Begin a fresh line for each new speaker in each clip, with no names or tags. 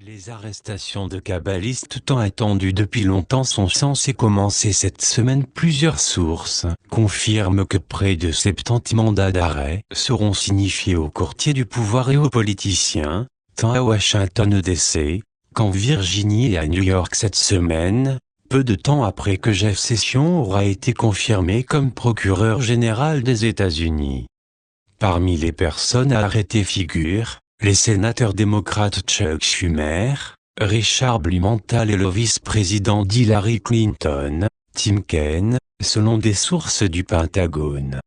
Les arrestations de kabbalistes tant attendues depuis longtemps sont censées commencer cette semaine. Plusieurs sources confirment que près de 70 mandats d'arrêt seront signifiés aux courtiers du pouvoir et aux politiciens, tant à Washington DC qu'en Virginie et à New York cette semaine, peu de temps après que Jeff Sessions aura été confirmé comme procureur général des États-Unis. Parmi les personnes arrêtées figurent les sénateurs démocrates Chuck Schumer, Richard Blumenthal et le vice-président d'Hillary Clinton, Tim Kaine, selon des sources du Pentagone.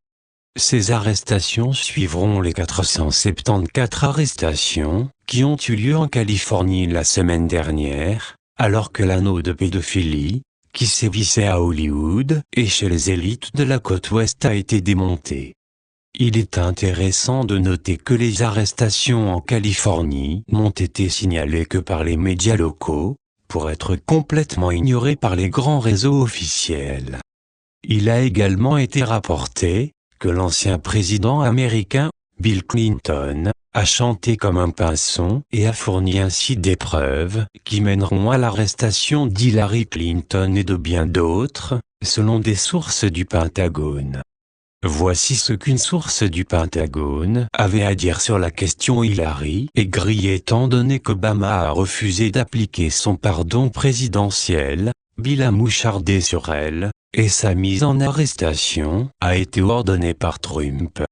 Ces arrestations suivront les 474 arrestations qui ont eu lieu en Californie la semaine dernière, alors que l'anneau de pédophilie, qui sévissait à Hollywood et chez les élites de la côte ouest a été démonté. Il est intéressant de noter que les arrestations en Californie n'ont été signalées que par les médias locaux, pour être complètement ignorées par les grands réseaux officiels. Il a également été rapporté que l'ancien président américain, Bill Clinton, a chanté comme un pinson et a fourni ainsi des preuves qui mèneront à l'arrestation d'Hillary Clinton et de bien d'autres, selon des sources du Pentagone. Voici ce qu'une source du Pentagone avait à dire sur la question Hillary est grillée étant donné qu'Obama a refusé d'appliquer son pardon présidentiel, Bill a mouchardé sur elle, et sa mise en arrestation a été ordonnée par Trump.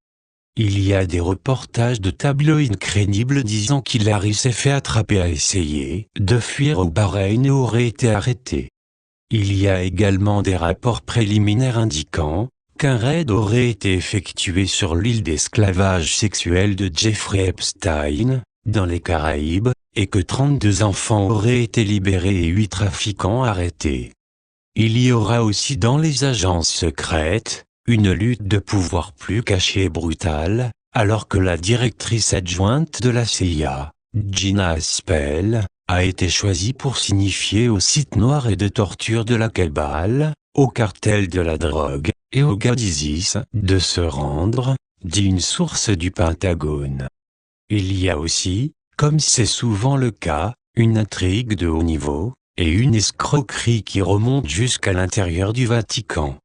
Il y a des reportages de tabloïds crédibles disant qu'Hillary s'est fait attraper à essayer de fuir au Bahreïn et aurait été arrêtée. Il y a également des rapports préliminaires indiquant qu'un raid aurait été effectué sur l'île d'esclavage sexuel de Jeffrey Epstein, dans les Caraïbes, et que 32 enfants auraient été libérés et 8 trafiquants arrêtés. Il y aura aussi dans les agences secrètes, une lutte de pouvoir plus cachée et brutale, alors que la directrice adjointe de la CIA, Gina Haspel, a été choisie pour signifier au site noir et de torture de la cabale, au cartel de la drogue, et au gars d'ISIS, de se rendre, dit une source du Pentagone. Il y a aussi, comme c'est souvent le cas, une intrigue de haut niveau, et une escroquerie qui remonte jusqu'à l'intérieur du Vatican.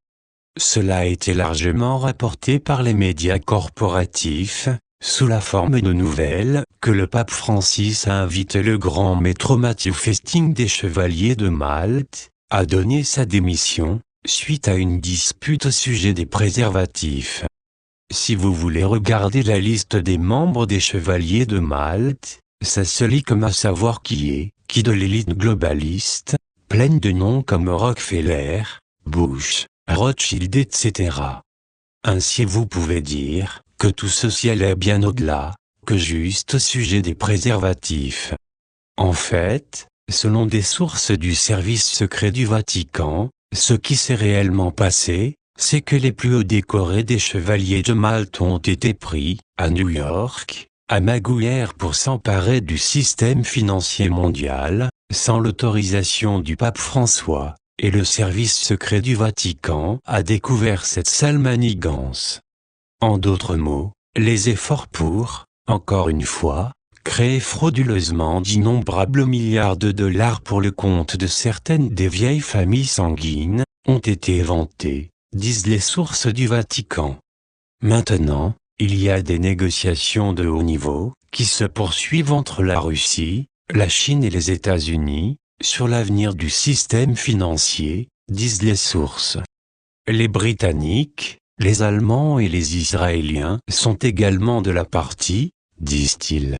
Cela a été largement rapporté par les médias corporatifs, sous la forme de nouvelles, que le pape Francis a invité le grand maître Matthew Festing des Chevaliers de Malte, à donner sa démission, suite à une dispute au sujet des préservatifs. Si vous voulez regarder la liste des membres des Chevaliers de Malte, ça se lit comme à savoir qui de l'élite globaliste, pleine de noms comme Rockefeller, Bush, Rothschild etc. Ainsi vous pouvez dire que tout ceci allait bien au-delà que juste au sujet des préservatifs. En fait, selon des sources du service secret du Vatican, ce qui s'est réellement passé, c'est que les plus hauts décorés des Chevaliers de Malte ont été pris, à New York, à magouiller pour s'emparer du système financier mondial, sans l'autorisation du pape François, et le service secret du Vatican a découvert cette sale manigance. En d'autres mots, les efforts pour, encore une fois, créer frauduleusement d'innombrables milliards de dollars pour le compte de certaines des vieilles familles sanguines, ont été éventés, disent les sources du Vatican. Maintenant, il y a des négociations de haut niveau, qui se poursuivent entre la Russie, la Chine et les États-Unis, sur l'avenir du système financier, disent les sources. Les Britanniques, les Allemands et les Israéliens sont également de la partie, disent-ils.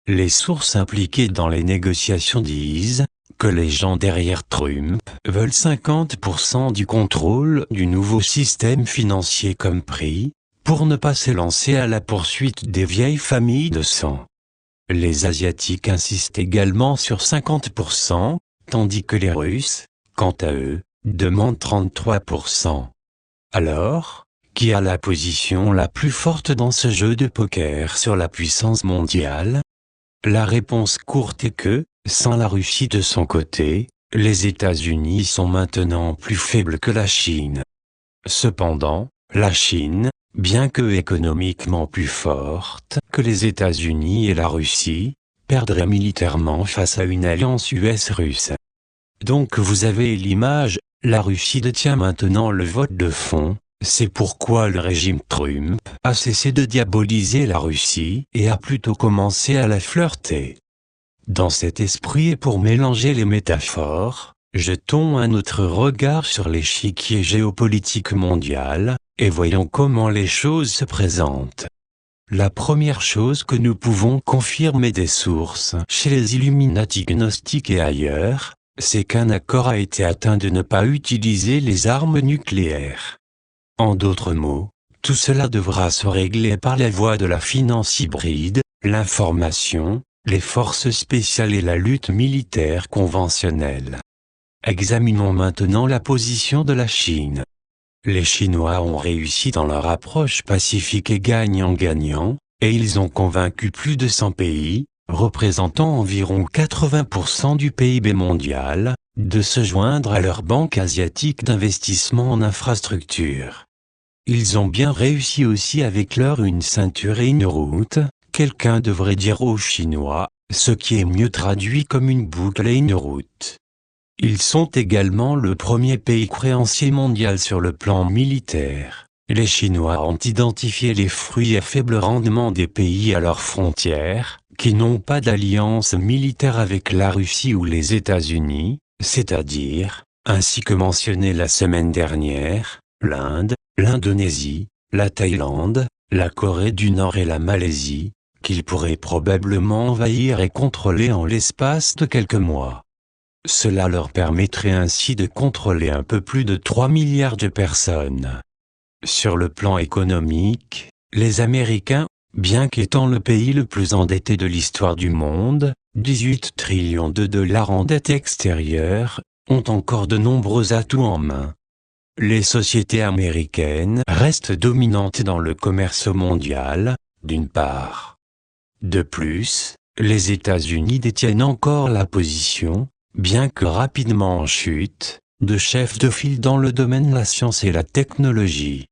Les sources impliquées dans les négociations disent que les gens derrière Trump veulent 50% du contrôle du nouveau système financier comme prix, pour ne pas s'élancer à la poursuite des vieilles familles de sang. Les Asiatiques insistent également sur 50%, tandis que les Russes, quant à eux, demandent 33%. Alors, qui a la position la plus forte dans ce jeu de poker sur la puissance mondiale? La réponse courte est que, sans la Russie de son côté, les États-Unis sont maintenant plus faibles que la Chine. Cependant, la Chine, bien que économiquement plus forte que les États-Unis et la Russie, perdrait militairement face à une alliance US-russe. Donc vous avez l'image, la Russie détient maintenant le vote de fond, c'est pourquoi le régime Trump a cessé de diaboliser la Russie et a plutôt commencé à la flirter. Dans cet esprit et pour mélanger les métaphores, jetons un autre regard sur l'échiquier géopolitique mondial, et voyons comment les choses se présentent. La première chose que nous pouvons confirmer des sources chez les Illuminati gnostiques et ailleurs, c'est qu'un accord a été atteint de ne pas utiliser les armes nucléaires. En d'autres mots, tout cela devra se régler par la voie de la finance hybride, l'information, les forces spéciales et la lutte militaire conventionnelle. Examinons maintenant la position de la Chine. Les Chinois ont réussi dans leur approche pacifique et gagnant-gagnant, et ils ont convaincu plus de 100 pays, représentant environ 80% du PIB mondial, de se joindre à leur banque asiatique d'investissement en infrastructure. Ils ont bien réussi aussi avec leur une ceinture et une route, quelqu'un devrait dire aux Chinois, ce qui est mieux traduit comme une boucle et une route. Ils sont également le premier pays créancier mondial sur le plan militaire. Les Chinois ont identifié les fruits à faible rendement des pays à leurs frontières, qui n'ont pas d'alliance militaire avec la Russie ou les États-Unis, c'est-à-dire, ainsi que mentionné la semaine dernière, l'Inde, l'Indonésie, la Thaïlande, la Corée du Nord et la Malaisie, qu'ils pourraient probablement envahir et contrôler en l'espace de quelques mois. Cela leur permettrait ainsi de contrôler un peu plus de 3 milliards de personnes. Sur le plan économique, les Américains, bien qu'étant le pays le plus endetté de l'histoire du monde, 18 trillions de dollars en dette extérieure, ont encore de nombreux atouts en main. Les sociétés américaines restent dominantes dans le commerce mondial, d'une part. De plus, les États-Unis détiennent encore la position, bien que rapidement en chute, de chef de file dans le domaine de la science et la technologie.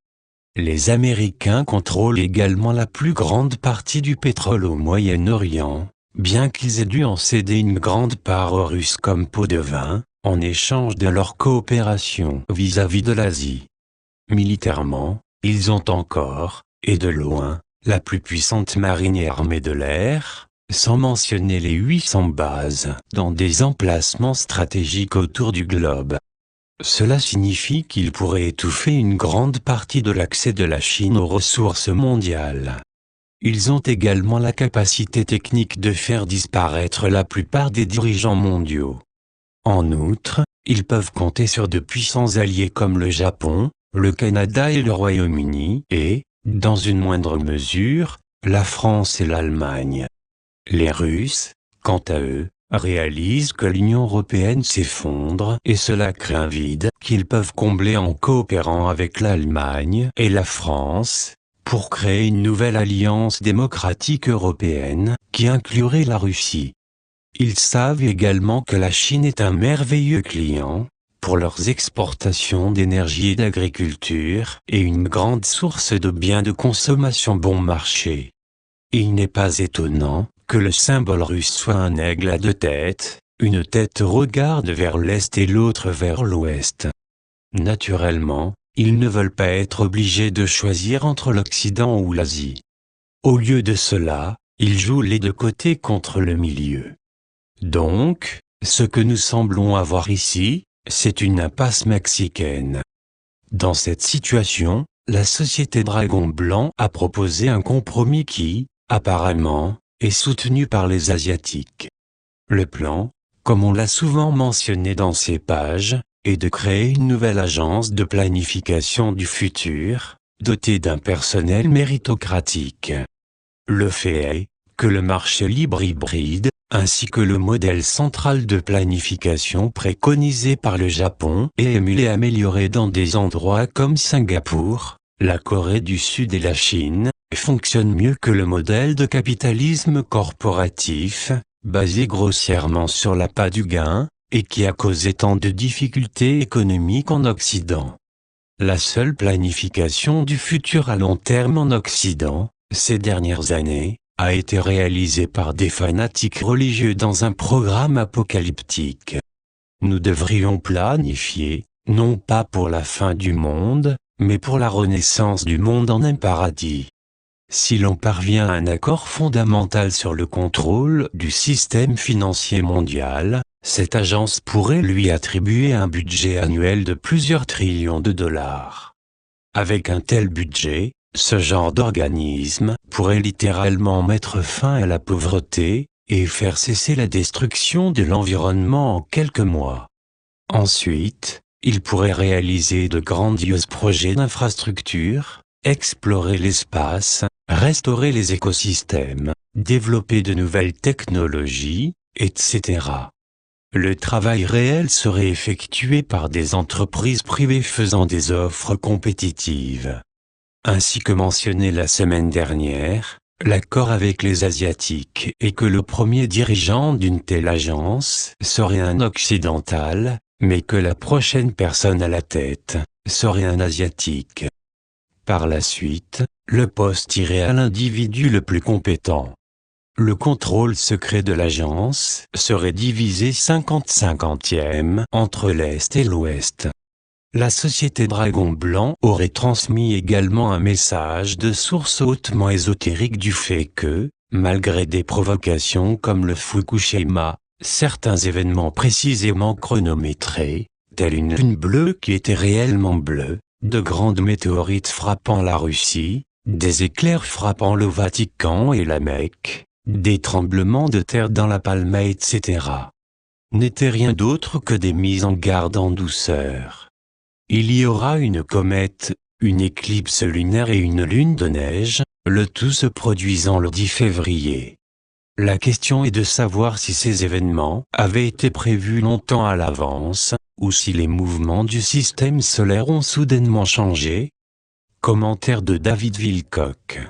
Les Américains contrôlent également la plus grande partie du pétrole au Moyen-Orient, bien qu'ils aient dû en céder une grande part aux Russes comme pot de vin, en échange de leur coopération vis-à-vis de l'Asie. Militairement, ils ont encore, et de loin, la plus puissante marine et armée de l'air, sans mentionner les 800 bases dans des emplacements stratégiques autour du globe. Cela signifie qu'ils pourraient étouffer une grande partie de l'accès de la Chine aux ressources mondiales. Ils ont également la capacité technique de faire disparaître la plupart des dirigeants mondiaux. En outre, ils peuvent compter sur de puissants alliés comme le Japon, le Canada et le Royaume-Uni et, dans une moindre mesure, la France et l'Allemagne. Les Russes, quant à eux, réalisent que l'Union européenne s'effondre et cela crée un vide qu'ils peuvent combler en coopérant avec l'Allemagne et la France, pour créer une nouvelle alliance démocratique européenne qui inclurait la Russie. Ils savent également que la Chine est un merveilleux client pour leurs exportations d'énergie et d'agriculture et une grande source de biens de consommation bon marché. Il n'est pas étonnant que le symbole russe soit un aigle à 2 têtes, une tête regarde vers l'est et l'autre vers l'ouest. Naturellement, ils ne veulent pas être obligés de choisir entre l'Occident ou l'Asie. Au lieu de cela, ils jouent les deux côtés contre le milieu. Donc, ce que nous semblons avoir ici, c'est une impasse mexicaine. Dans cette situation, la société Dragon Blanc a proposé un compromis qui, apparemment, est soutenu par les Asiatiques. Le plan, comme on l'a souvent mentionné dans ces pages, est de créer une nouvelle agence de planification du futur, dotée d'un personnel méritocratique. Le fait est que le marché libre hybride, ainsi que le modèle central de planification préconisé par le Japon et émulé et amélioré dans des endroits comme Singapour, la Corée du Sud et la Chine, fonctionne mieux que le modèle de capitalisme corporatif, basé grossièrement sur l'appât du gain, et qui a causé tant de difficultés économiques en Occident. La seule planification du futur à long terme en Occident, ces dernières années, a été réalisé par des fanatiques religieux dans un programme apocalyptique. Nous devrions planifier, non pas pour la fin du monde, mais pour la renaissance du monde en un paradis. Si l'on parvient à un accord fondamental sur le contrôle du système financier mondial, cette agence pourrait lui attribuer un budget annuel de plusieurs trillions de dollars. Avec un tel budget, ce genre d'organisme pourrait littéralement mettre fin à la pauvreté et faire cesser la destruction de l'environnement en quelques mois. Ensuite, il pourrait réaliser de grandioses projets d'infrastructure, explorer l'espace, restaurer les écosystèmes, développer de nouvelles technologies, etc. Le travail réel serait effectué par des entreprises privées faisant des offres compétitives. Ainsi que mentionné la semaine dernière, l'accord avec les Asiatiques est que le premier dirigeant d'une telle agence serait un occidental, mais que la prochaine personne à la tête serait un Asiatique. Par la suite, le poste irait à l'individu le plus compétent. Le contrôle secret de l'agence serait divisé 50-50e entre l'Est et l'Ouest. La société Dragon Blanc aurait transmis également un message de source hautement ésotérique du fait que, malgré des provocations comme le Fukushima, certains événements précisément chronométrés, tels une lune bleue qui était réellement bleue, de grandes météorites frappant la Russie, des éclairs frappant le Vatican et la Mecque, des tremblements de terre dans la Palma etc. n'étaient rien d'autre que des mises en garde en douceur. Il y aura une comète, une éclipse lunaire et une lune de neige, le tout se produisant le 10 février. La question est de savoir si ces événements avaient été prévus longtemps à l'avance, ou si les mouvements du système solaire ont soudainement changé. Commentaire de David Wilcock.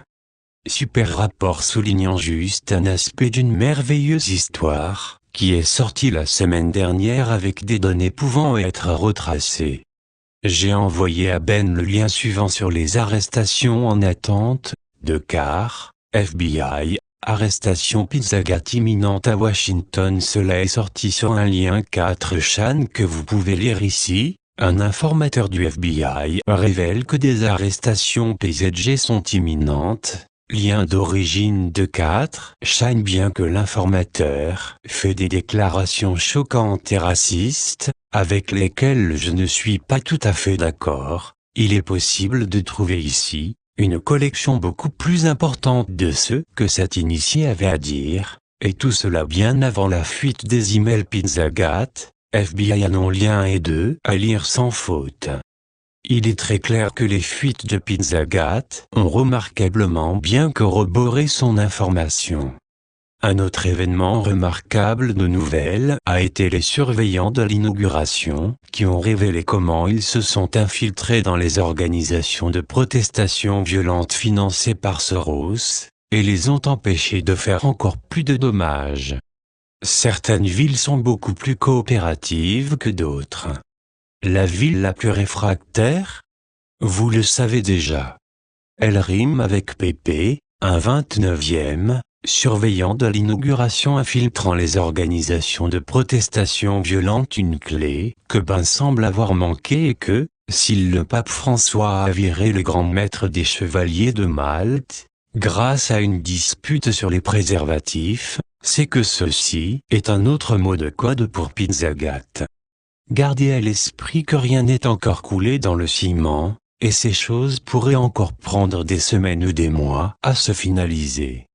Super rapport soulignant juste un aspect d'une merveilleuse histoire, qui est sortie la semaine dernière avec des données pouvant être retracées. J'ai envoyé à Ben le lien suivant sur les arrestations en attente, de Carr, FBI, arrestation Pizzagate imminente à Washington. Cela est sorti sur un lien 4chan que vous pouvez lire ici. Un informateur du FBI révèle que des arrestations PZG sont imminentes. Lien d'origine de 4chan. Bien que l'informateur fait des déclarations choquantes et racistes, avec lesquelles je ne suis pas tout à fait d'accord, il est possible de trouver ici une collection beaucoup plus importante de ce que cet initié avait à dire, et tout cela bien avant la fuite des emails Pizzagate, FBI à non-lien et à lire sans faute. Il est très clair que les fuites de Pizzagate ont remarquablement bien corroboré son information. Un autre événement remarquable de nouvelles a été les surveillants de l'inauguration, qui ont révélé comment ils se sont infiltrés dans les organisations de protestation violentes financées par Soros, et les ont empêchés de faire encore plus de dommages. Certaines villes sont beaucoup plus coopératives que d'autres. La ville la plus réfractaire? Vous le savez déjà. Elle rime avec PP, un 29e, surveillant de l'inauguration infiltrant les organisations de protestation violente, une clé que Ben semble avoir manqué et que, si le pape François a viré le grand maître des chevaliers de Malte, grâce à une dispute sur les préservatifs, c'est que ceci est un autre mot de code pour Pizzagate. Gardez à l'esprit que rien n'est encore coulé dans le ciment, et ces choses pourraient encore prendre des semaines ou des mois à se finaliser.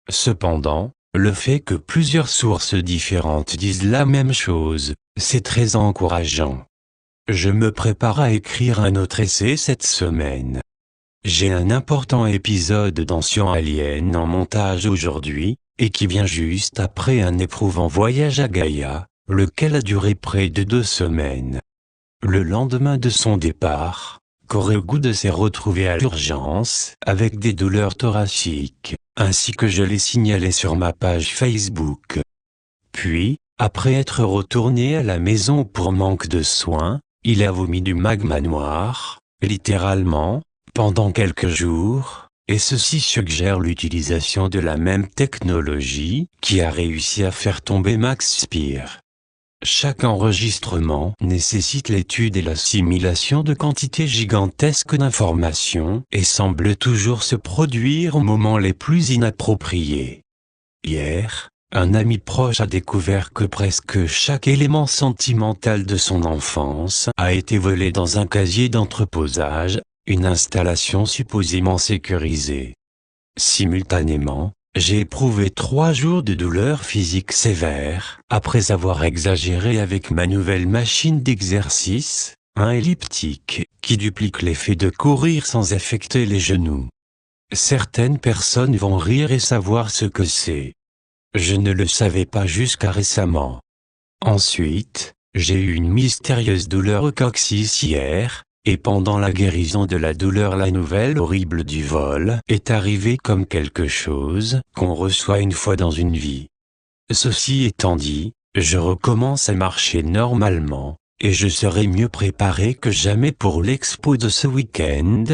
Cependant, le fait que plusieurs sources différentes disent la même chose, c'est très encourageant. Je me prépare à écrire un autre essai cette semaine. J'ai un important épisode d'Ancient Alien en montage aujourd'hui, et qui vient juste après un éprouvant voyage à Gaïa, lequel a duré près de 2 semaines. Le lendemain de son départ, Koregu s'est retrouvé à l'urgence, avec des douleurs thoraciques, ainsi que je l'ai signalé sur ma page Facebook. Puis, après être retourné à la maison pour manque de soins, il a vomi du magma noir, littéralement, pendant quelques jours, et ceci suggère l'utilisation de la même technologie qui a réussi à faire tomber Max Spear. Chaque enregistrement nécessite l'étude et l'assimilation de quantités gigantesques d'informations et semble toujours se produire aux moments les plus inappropriés. Hier, un ami proche a découvert que presque chaque élément sentimental de son enfance a été volé dans un casier d'entreposage, une installation supposément sécurisée. Simultanément, j'ai éprouvé 3 jours de douleurs physiques sévères, après avoir exagéré avec ma nouvelle machine d'exercice, un elliptique, qui duplique l'effet de courir sans affecter les genoux. Certaines personnes vont rire et savoir ce que c'est. Je ne le savais pas jusqu'à récemment. Ensuite, j'ai eu une mystérieuse douleur au coccyx hier, et pendant la guérison de la douleur la nouvelle horrible du vol est arrivée comme quelque chose qu'on reçoit une fois dans une vie. Ceci étant dit, je recommence à marcher normalement, et je serai mieux préparé que jamais pour l'expo de ce week-end,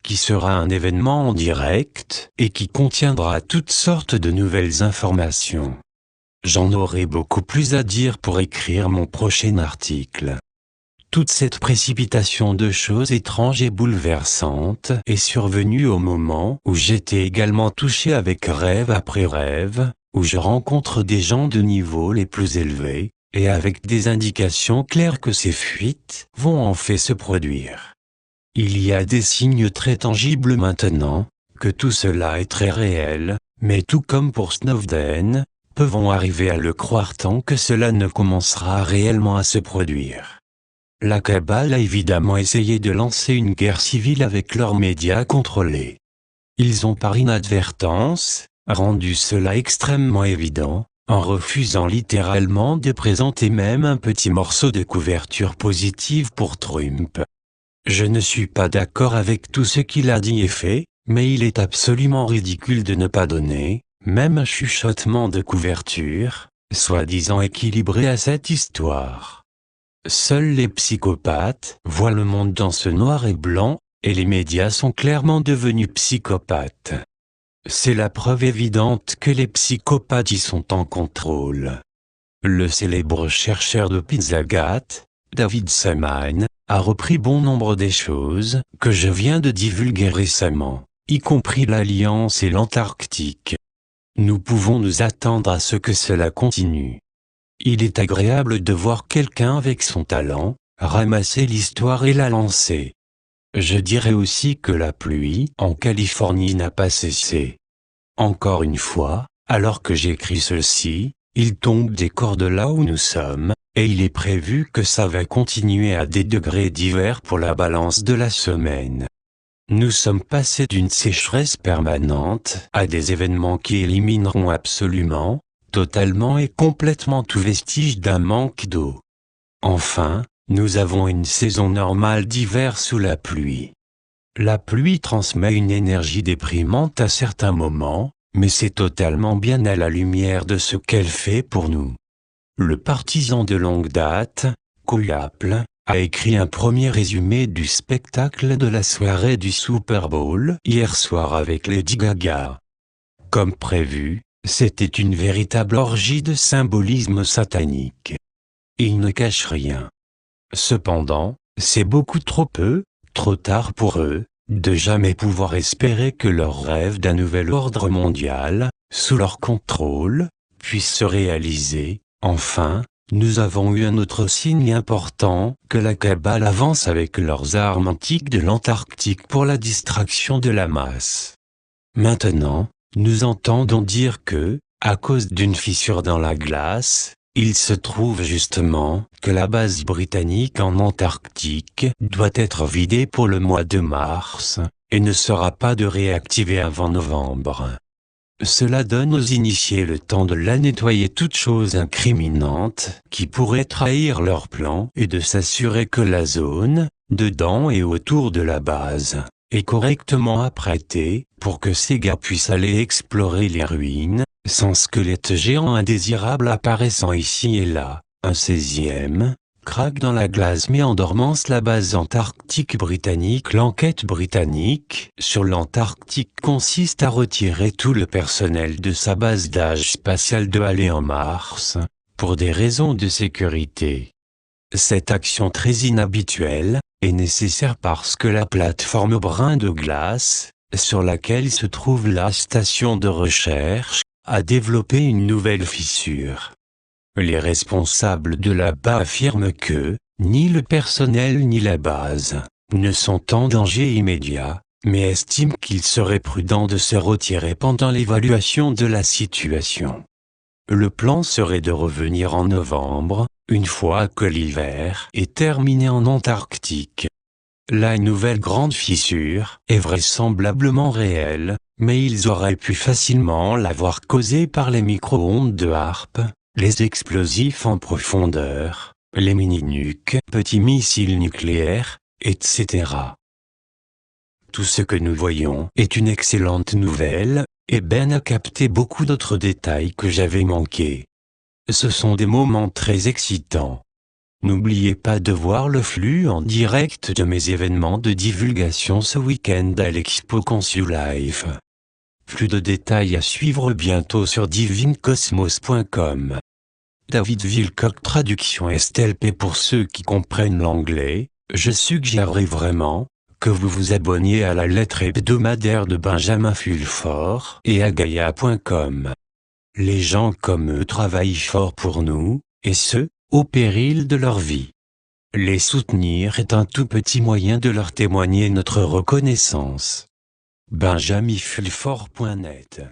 qui sera un événement en direct et qui contiendra toutes sortes de nouvelles informations. J'en aurai beaucoup plus à dire pour écrire mon prochain article. Toute cette précipitation de choses étranges et bouleversantes est survenue au moment où j'étais également touché avec rêve après rêve, où je rencontre des gens de niveau les plus élevés, et avec des indications claires que ces fuites vont en fait se produire. Il y a des signes très tangibles maintenant, que tout cela est très réel, mais tout comme pour Snowden, peu vont arriver à le croire tant que cela ne commencera réellement à se produire. La Cabale a évidemment essayé de lancer une guerre civile avec leurs médias contrôlés. Ils ont par inadvertance rendu cela extrêmement évident, en refusant littéralement de présenter même un petit morceau de couverture positive pour Trump. Je ne suis pas d'accord avec tout ce qu'il a dit et fait, mais il est absolument ridicule de ne pas donner, même un chuchotement de couverture, soi-disant équilibré à cette histoire. Seuls les psychopathes voient le monde dans ce noir et blanc, et les médias sont clairement devenus psychopathes. C'est la preuve évidente que les psychopathes y sont en contrôle. Le célèbre chercheur de Pizzagate, David Simon, a repris bon nombre des choses que je viens de divulguer récemment, y compris l'Alliance et l'Antarctique. Nous pouvons nous attendre à ce que cela continue. Il est agréable de voir quelqu'un avec son talent, ramasser l'histoire et la lancer. Je dirais aussi que la pluie en Californie n'a pas cessé. Encore une fois, alors que j'écris ceci, il tombe des cordes là où nous sommes, et il est prévu que ça va continuer à des degrés divers pour la balance de la semaine. Nous sommes passés d'une sécheresse permanente à des événements qui élimineront absolument, totalement et complètement tout vestige d'un manque d'eau. Enfin, nous avons une saison normale d'hiver sous la pluie. La pluie transmet une énergie déprimante à certains moments, mais c'est totalement bien à la lumière de ce qu'elle fait pour nous. Le partisan de longue date, Coyaple, a écrit un premier résumé du spectacle de la soirée du Super Bowl hier soir avec Lady Gaga. Comme prévu, c'était une véritable orgie de symbolisme satanique. Il ne cache rien. Cependant, c'est beaucoup trop peu, trop tard pour eux, de jamais pouvoir espérer que leur rêve d'un nouvel ordre mondial, sous leur contrôle, puisse se réaliser. Enfin, nous avons eu un autre signe important, que la Cabale avance avec leurs armes antiques de l'Antarctique pour la distraction de la masse. Maintenant, nous entendons dire que, à cause d'une fissure dans la glace, il se trouve justement que la base britannique en Antarctique doit être vidée pour le mois de mars, et ne sera pas de réactiver avant novembre. Cela donne aux initiés le temps de la nettoyer toute chose incriminante qui pourrait trahir leur plan et de s'assurer que la zone, dedans et autour de la base, est correctement apprêtée pour que ces gars puissent aller explorer les ruines, sans squelettes géants indésirables apparaissant ici et là, un 16e, Craque dans la glace met en dormance la base antarctique britannique. L'enquête britannique sur l'Antarctique consiste à retirer tout le personnel de sa base d'âge spatial de aller en Mars, pour des raisons de sécurité. Cette action très inhabituelle est nécessaire parce que la plateforme brin de glace, sur laquelle se trouve la station de recherche, a développé une nouvelle fissure. Les responsables de là-bas affirment que, ni le personnel ni la base, ne sont en danger immédiat, mais estiment qu'il serait prudent de se retirer pendant l'évaluation de la situation. Le plan serait de revenir en novembre, une fois que l'hiver est terminé en Antarctique. La nouvelle grande fissure est vraisemblablement réelle, mais ils auraient pu facilement l'avoir causée par les micro-ondes de HAARP, les explosifs en profondeur, les mini-nuques, petits missiles nucléaires, etc. Tout ce que nous voyons est une excellente nouvelle, et Ben a capté beaucoup d'autres détails que j'avais manqués. Ce sont des moments très excitants. N'oubliez pas de voir le flux en direct de mes événements de divulgation ce week-end à l'Expo Conçu Live. Plus de détails à suivre bientôt sur divinecosmos.com. David Wilcock traduction STLP. Pour ceux qui comprennent l'anglais, je suggérerais vraiment que vous vous abonniez à la lettre hebdomadaire de Benjamin Fulford et à Gaia.com. Les gens comme eux travaillent fort pour nous, et ce, au péril de leur vie. Les soutenir est un tout petit moyen de leur témoigner notre reconnaissance. benjaminfulford.net